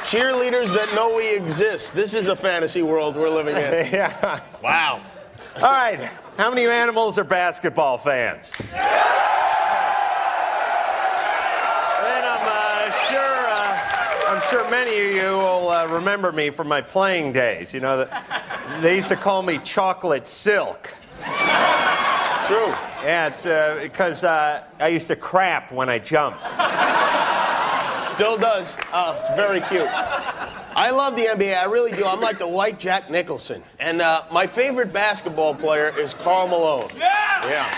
Cheerleaders that know we exist. This is a fantasy world we're living in. Yeah. Wow. All right. How many animals are basketball fans? And I'm sure many of you will remember me from my playing days. You know, they used to call me Chocolate Silk. True. Yeah, it's because I used to crap when I jumped. Still does. Oh, it's very cute. I love the NBA. I really do. I'm like the white Jack Nicholson. And my favorite basketball player is Karl Malone. Yeah!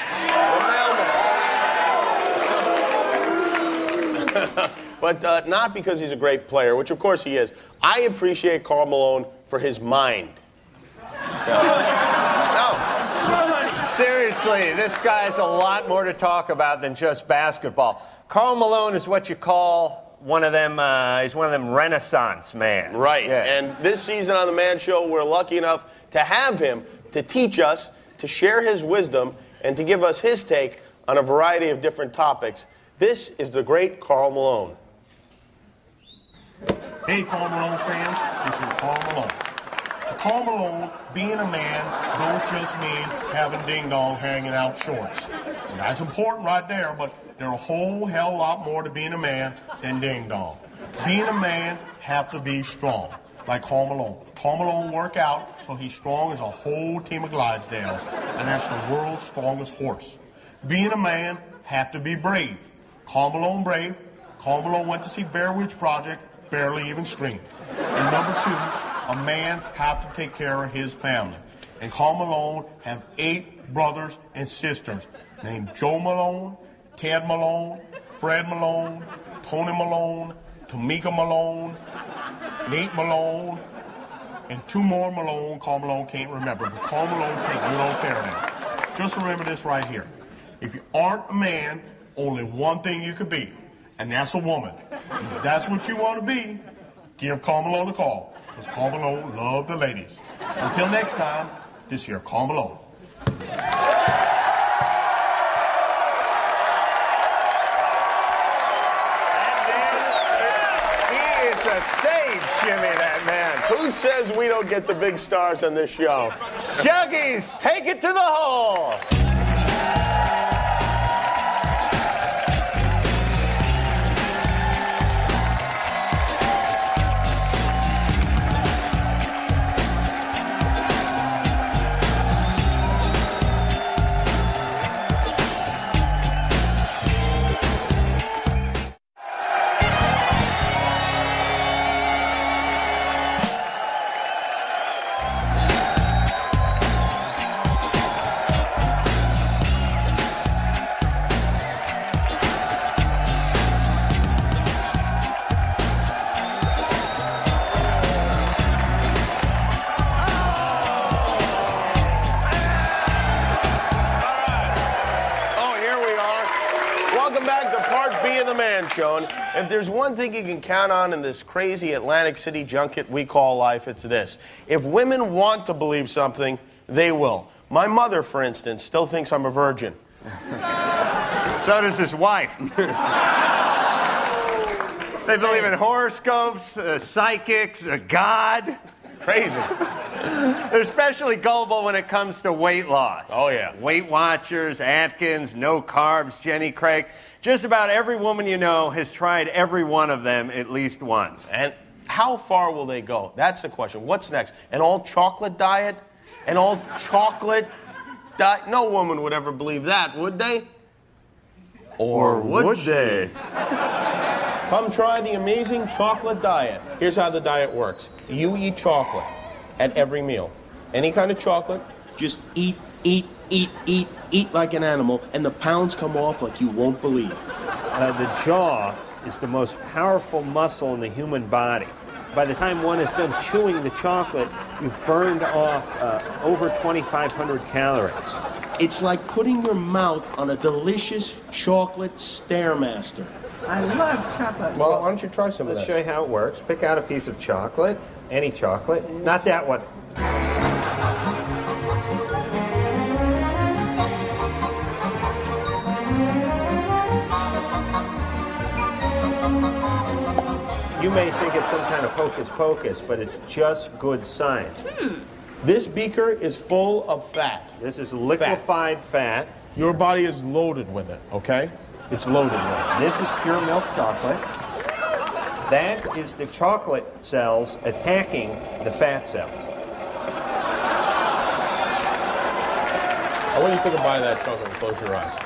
Yeah. But not because he's a great player, which of course he is. I appreciate Karl Malone for his mind. No. Seriously, this guy's a lot more to talk about than just basketball. Karl Malone is what you call one of them, he's one of them Renaissance man. Right. Yeah. And this season on the Man Show, we're lucky enough to have him to teach us, to share his wisdom, and to give us his take on a variety of different topics. This is the great Karl Malone. Hey, Karl Malone fans, this is Karl Malone. To Karl Malone, being a man don't just mean having ding-dong hanging out shorts. And that's important right there, but there's a whole hell lot more to being a man than ding-dong. Being a man have to be strong, like Karl Malone. Karl Malone work out, so he's strong as a whole team of Clydesdales, and that's the world's strongest horse. Being a man have to be brave. Karl Malone brave. Karl Malone went to see Blair Witch Project, barely even screamed. And number two, a man have to take care of his family. And Karl Malone have 8 brothers and sisters named Joe Malone, Ted Malone, Fred Malone, Tony Malone, Tamika Malone, Nate Malone, and 2 more Malone Karl Malone can't remember, but Karl Malone take good old care of them. Just remember this right here. If you aren't a man, only one thing you could be, and that's a woman. And if that's what you want to be, give Karl Malone a call, because Karl Malone love the ladies. Until next time, this here Karl Malone. A sage shimmy, that man. Who says we don't get the big stars on this show? Juggies, take it to the hole. Man Show. If there's one thing you can count on in this crazy Atlantic City junket we call life, it's this. If women want to believe something, they will. My mother, for instance, still thinks I'm a virgin. So does his wife. They believe in horoscopes, psychics, God. Crazy. They're especially gullible when it comes to weight loss. Oh, yeah. Weight Watchers, Atkins, no carbs, Jenny Craig. Just about every woman you know has tried every one of them at least once. And how far will they go? That's the question. What's next? An all-chocolate diet? An all-chocolate diet? No woman would ever believe that, would they? Or would they? Come try the amazing chocolate diet. Here's how the diet works. You eat chocolate at every meal. Any kind of chocolate, just eat like an animal, and the pounds come off like you won't believe. The jaw is the most powerful muscle in the human body. By the time one is done chewing the chocolate, you've burned off over 2,500 calories. It's like putting your mouth on a delicious chocolate Stairmaster. I love chocolate. Well, why don't you try some of Let's that? show you how it works. Pick out a piece of chocolate, any chocolate, not that one. You may think it's some kind of hocus pocus, but it's just good science. This beaker is full of fat. This is liquefied fat. Your body is loaded with it, okay? It's loaded with it. This is pure milk chocolate. That is the chocolate cells attacking the fat cells. I want you to take a bite of that chocolate and close your eyes.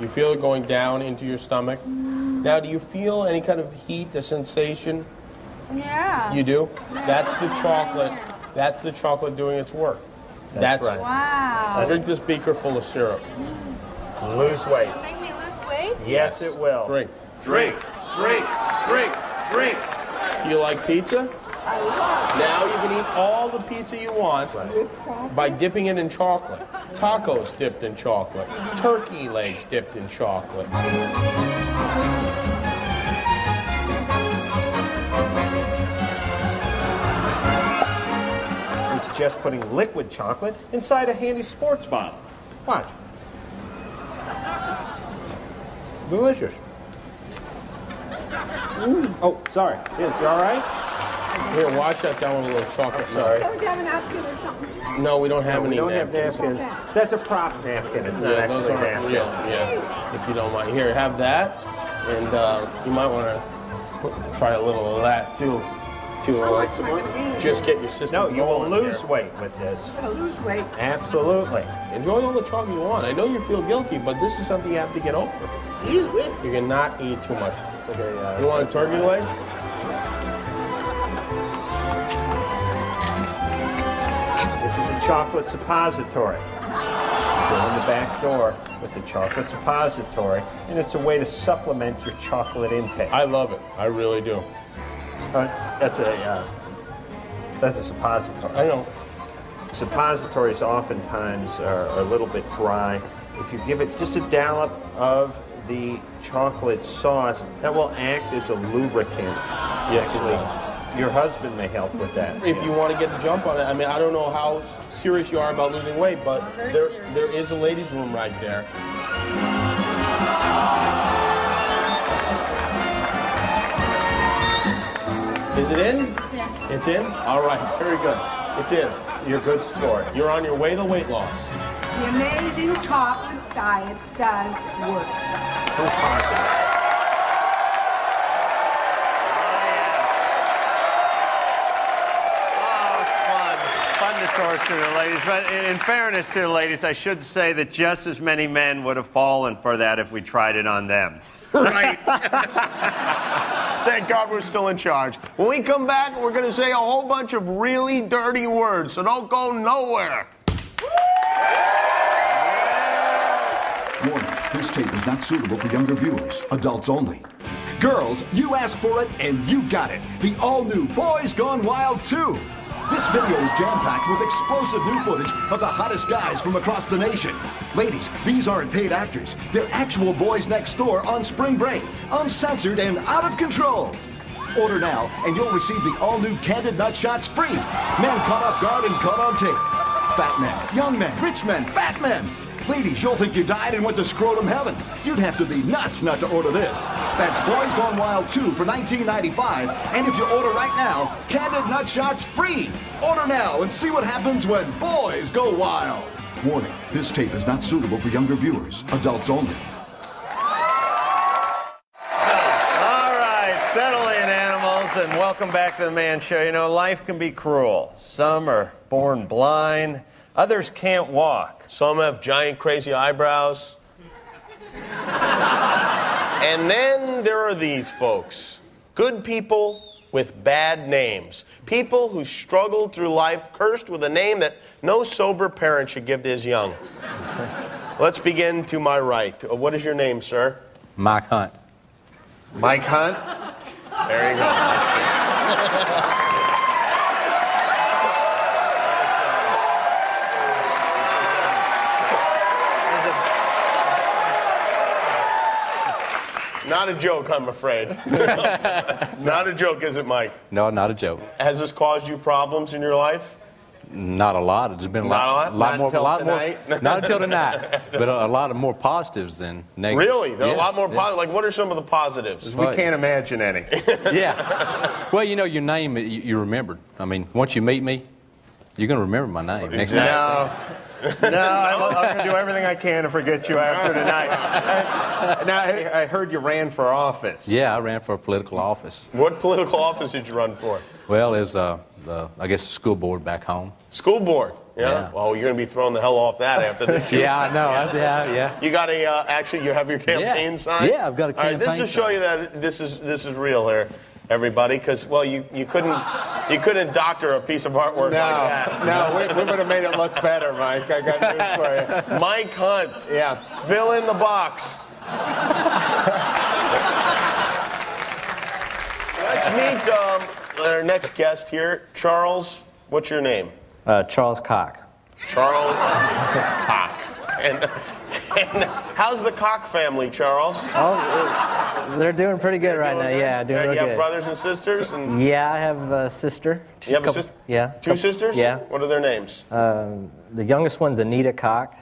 You feel it going down into your stomach? Now, do you feel any kind of heat, a sensation? Yeah. You do? That's the chocolate. That's the chocolate doing its work. That's right. Wow. Drink this beaker full of syrup. Lose weight. Make me lose weight? Yes, it will. Drink. Drink, drink, drink, drink. You like pizza? I love Now you can eat all the pizza you want by dipping it in chocolate. Tacos dipped in chocolate. Turkey legs dipped in chocolate. It's just putting liquid chocolate inside a handy sports bottle. Watch. Delicious. Oh, sorry. You all right? Here, wash that down with a little chocolate. Sorry. Don't you have a napkin or something? No, we don't have We any don't have napkins. napkins. That's a prop napkin. It's not Yeah, those actually a aren't napkin. real. Yeah, if you don't mind. Here, have that, and you might want to try a little of that too. Just get your system No, you will going lose here. weight with this. I'll lose weight. Absolutely. Enjoy all the chocolate you want. I know you feel guilty, but this is something you have to get over. You will. You cannot eat too much. Okay, You want a turkey leg? This is a chocolate suppository. Go in the back door with the chocolate suppository, and it's a way to supplement your chocolate intake. I love it. I really do. That's a suppository. I know. Suppositories oftentimes are a little bit dry. If you give it just a dollop of the chocolate sauce, that will act as a lubricant. Yes, it Actually, does. Your husband may help with that. If you want to get a jump on it, I mean, I don't know how serious you are about losing weight, but there is a ladies' room right there. Is it in? It's in. It's in? All right, very good. It's in. You're a good sport. You're on your way to weight loss. The amazing chocolate diet does work. Who's talking? Fun to torture the ladies. But in fairness to the ladies, I should say that just as many men would have fallen for that if we tried it on them. Right. Thank God we're still in charge. When we come back, we're going to say a whole bunch of really dirty words, so don't go nowhere. Warning, this tape is not suitable for younger viewers. Adults only. Girls, you asked for it and you got it. The all-new Boys Gone Wild 2. This video is jam-packed with explosive new footage of the hottest guys from across the nation. Ladies, these aren't paid actors. They're actual boys next door on spring break, uncensored and out of control. Order now, and you'll receive the all-new Candid Nut Shots free. Men caught off guard and caught on tape. Fat men, young men, rich men, fat men. Ladies, you'll think you died and went to scrotum heaven. You'd have to be nuts not to order this. That's Boys Gone Wild 2 for $19.95. And if you order right now, Candid Nut Shots free. Order now and see what happens when boys go wild. Warning, this tape is not suitable for younger viewers. Adults only. All right, settle in, animals. Girls, and welcome back to the Man Show. You know, life can be cruel. Some are born blind, others can't walk. Some have giant, crazy eyebrows. And then there are these folks. Good people with bad names. People who struggled through life cursed with a name that no sober parent should give to his young. Let's begin to my right. What is your name, sir? Mike Hunt. Mike Hunt? There you go. Let's see. Not a joke, I'm afraid. Not a joke, is it, Mike? No, not a joke. Has this caused you problems in your life? Not a lot. It's been Not a lot? lot more. Not until tonight. But a lot of more positives than negatives. Really? There are a lot more positives? Like, what are some of the positives? We can't imagine any. Yeah. Well, you know, your name, you remembered. I mean, once you meet me, you're going to remember my name next time. No, I'm going to do everything I can to forget you after tonight. Now, I heard you ran for office. Yeah, I ran for a political office. What political office did you run for? Well, it was, I guess, the school board back home. School board? Yeah. Well, you're going to be throwing the hell off that after this show. Yeah, I know. Yeah. You got a, actually, you have your campaign sign? Yeah, I've got a campaign sign. All right, this will show you that this is real here, everybody, because, well, you couldn't doctor a piece of artwork like that. No, we would have made it look better, Mike. I got news for you. Mike Hunt. Yeah. Fill in the box. Let's meet our next guest here. Charles, what's your name? Charles Koch. Charles Koch. And how's the Koch family, Charles? Oh, they're doing pretty good right now. Yeah, doing real You have good. brothers and sisters? And Yeah, I have a sister. you have a sister? Yeah. Two sisters? Yeah. What are their names? The youngest one's Anita Koch.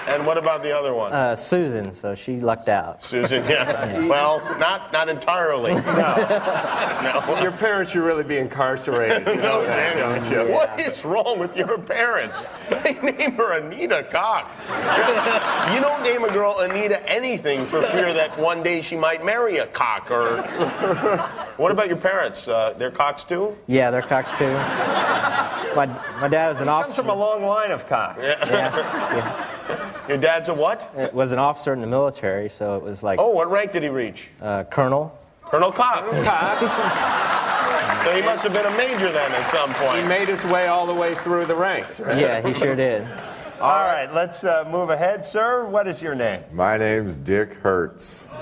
And what about the other one? Susan, so she lucked out. Susan, yeah. Well, not entirely. No. Your parents should really be incarcerated. You know that, don't you? What is wrong with your parents? They name her Anita Koch. You don't name a girl Anita anything for fear that one day she might marry a cock. Or what about your parents? They're Kochs too? Yeah, they're Kochs too. My dad was an Comes officer. from a long line of Kochs. Yeah. Your dad's a what? It was an officer in the military, so it was like Oh, what rank did he reach? colonel. Colonel Koch. So he must have been a major then at some point. He made his way all the way through the ranks, right? Yeah, he sure did. All right, let's move ahead, sir. What is your name? My name's Dick Hertz. That's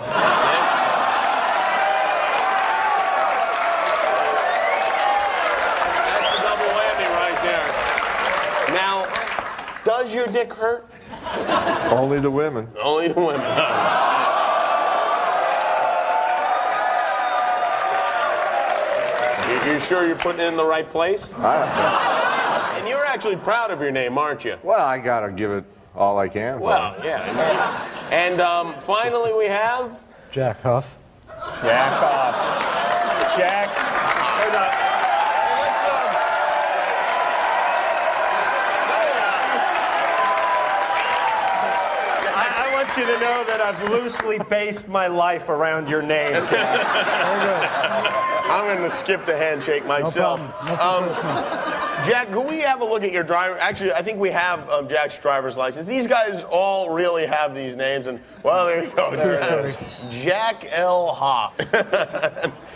a double whammy right there. Now, does your dick hurt? Only the women. Only the women. You sure you're putting it in the right place? And you're actually proud of your name, aren't you? Well, I gotta give it all I can. Well, yeah. And finally we have... Jack Huff. Jack off. Jack. Hold on. I want you to know that I've loosely based my life around your name, Jack. I'm going to skip the handshake myself. Jack, could we have a look at your driver? Actually, I think we have Jack's driver's license. These guys all really have these names, and well, there you go. Jack L. Hoff.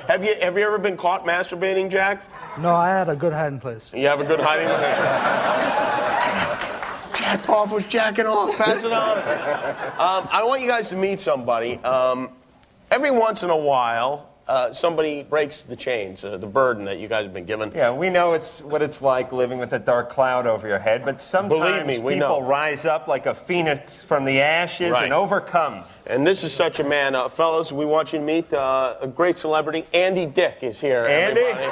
Have you ever been caught masturbating, Jack? No, I had a good hiding place. You have a good hiding place? Jack Hoff was jacking off. Pass it on. I want you guys to meet somebody. Every once in a while, somebody breaks the chains, the burden that you guys have been given. Yeah, we know what it's like living with a dark cloud over your head, but sometimes people rise up like a phoenix from the ashes and overcome. And this is such a man. Fellas, we want you to meet a great celebrity. Andy Dick is here. Andy? Everybody.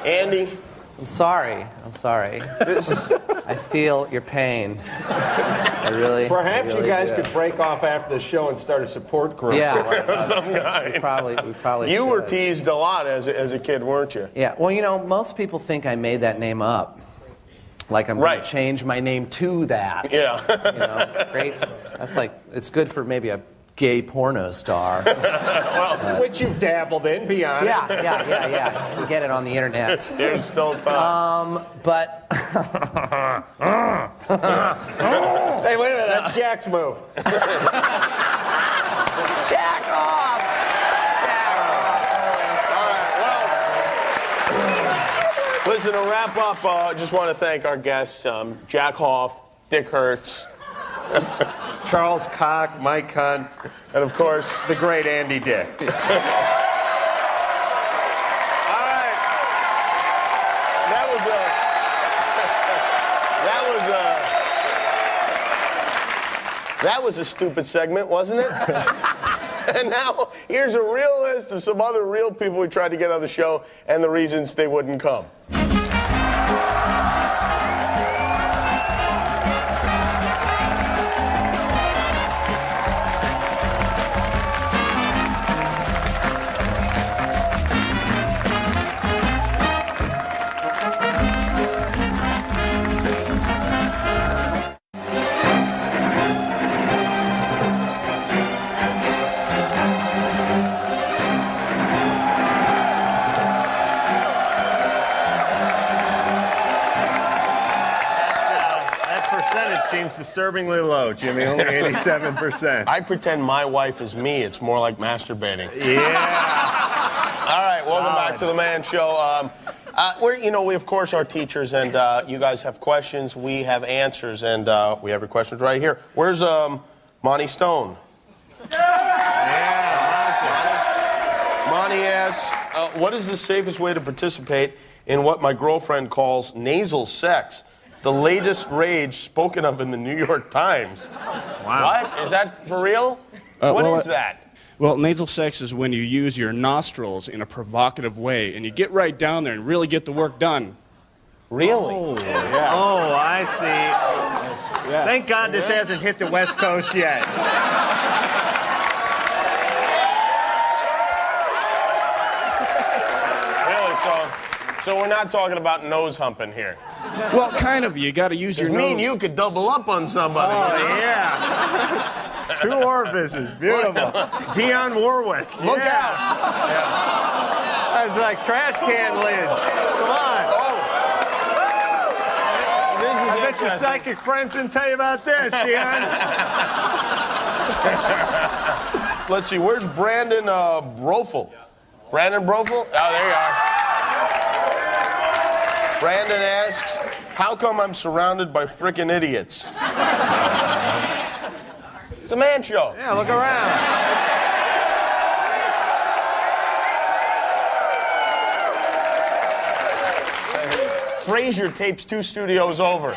Andy. I'm sorry sorry. I feel your pain. I really. Perhaps I really you guys do. could break off after the show and start a support group. Yeah. Some guy. We probably. You were should. teased a lot as a kid, weren't you? Yeah. Well, you know, most people think I made that name up. Like I'm going to change my name to that. Yeah. You know, great. That's like, it's good for maybe a gay porno star. Which you've dabbled in, be honest. Yeah. You get it on the internet. There's still time. But. Hey, wait a minute, that's Jack's move. Jack off! Listen, to wrap up, I just want to thank our guests, Jack Hoff, Dick Hertz, Charles Koch, Mike Hunt, and of course, the great Andy Dick. All right. That was a stupid segment, wasn't it? And now, here's a real list of some other real people we tried to get on the show and the reasons they wouldn't come. Seems disturbingly low, Jimmy. Only 87%. I pretend my wife is me. It's more like masturbating. Yeah. All right, welcome back to the Man Show. We of course are teachers, and you guys have questions. We have answers, and we have your questions right here. Where's Monty Stone? Monty asks, what is the safest way to participate in what my girlfriend calls nasal sex? The latest rage spoken of in the New York Times. Wow. What? Is that for real? What is that? Well, nasal sex is when you use your nostrils in a provocative way, and you get right down there and really get the work done. Really? Oh, yeah. Oh, I see. Yeah. Thank God this hasn't hit the West Coast yet. Really? So we're not talking about nose humping here. Well, kind of. You got to use your nose. Me and you could double up on somebody. Oh, yeah. Two orifices. Beautiful. Dionne Warwick. Look out. Yeah. That's like trash can lids. Come on. Oh. This is I bet your psychic friends didn't tell you about this, Dionne. Let's see. Where's Brandon Brofel? Brandon Brofel? Oh, there you are. Brandon asks, how come I'm surrounded by frickin' idiots? It's a Man Show. Yeah, look around. Frasier tapes 2 studios over.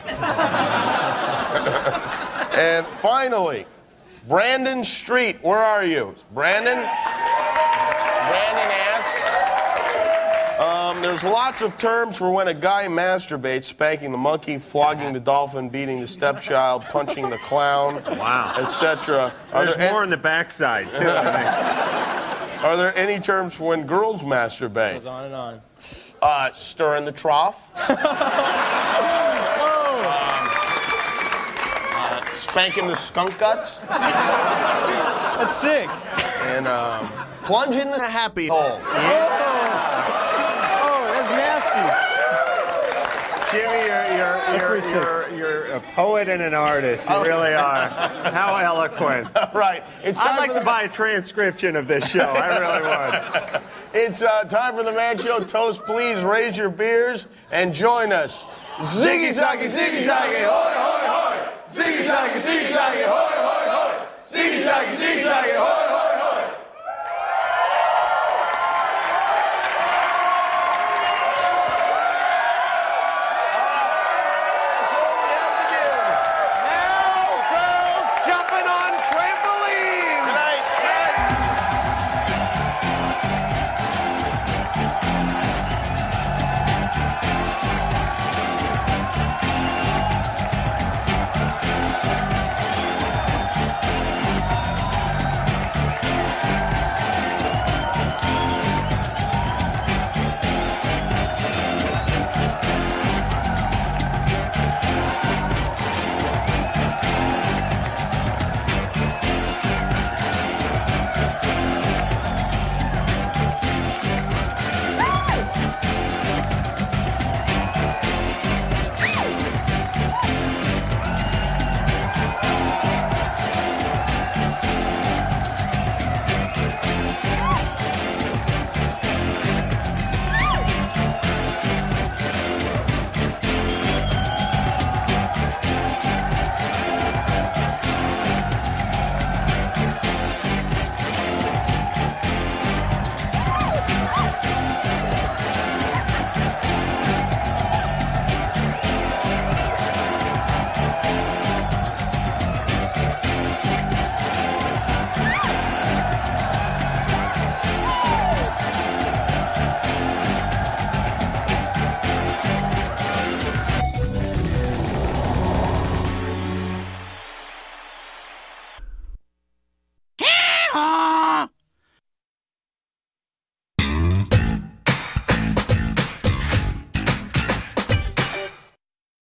And finally, Brandon Street, where are you? Brandon? Brandon asks, there's lots of terms for when a guy masturbates: spanking the monkey, flogging the dolphin, beating the stepchild, punching the clown, wow, etc. There's more on the backside, too, I think. Are there any terms for when girls masturbate? Goes on and on. Stirring the trough. Spanking the skunk guts. That's sick. And plunging the happy hole. Jimmy, you're a poet and an artist. You really are. How eloquent. Right. I'd like to buy a transcription of this show. I really would. It's time for the Man Show. Toast, please raise your beers and join us. Ziggy Zaggy, Ziggy Zaggy, hoy, hoy, hoy. Ziggy Zaggy, Ziggy Zaggy, hoy, hoy, hoy. Ziggy Zaggy, Ziggy Zaggy, hoy, hoy.